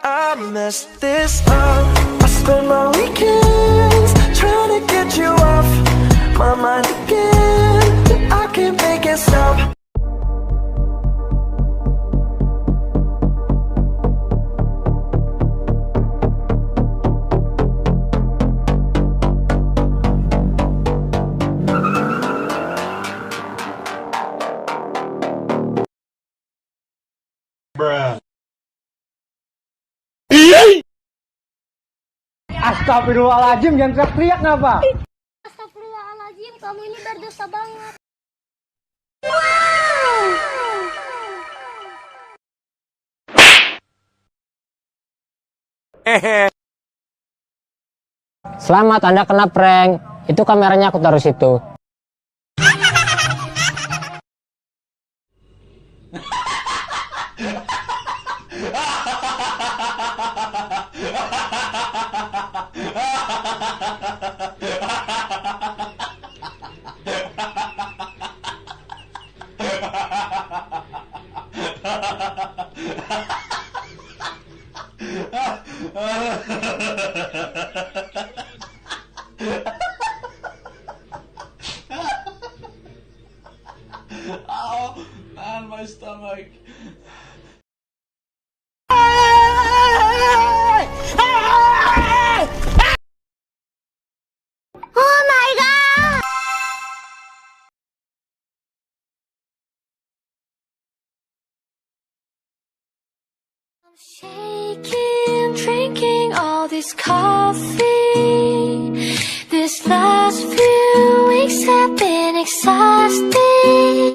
I messed this up. I spend my weekends trying to get you off my mind again. I can't make it stop. Astagfirullahaladzim, jangan teriak-teriak ngapa? Astagfirullahaladzim, kamu ini berdosa banget. Selamat, Anda kena prank. Itu kameranya aku taruh situ. Oh, man, my stomach. Oh my god! I'm shaking, drinking all this coffee. This last few weeks have been exhausting.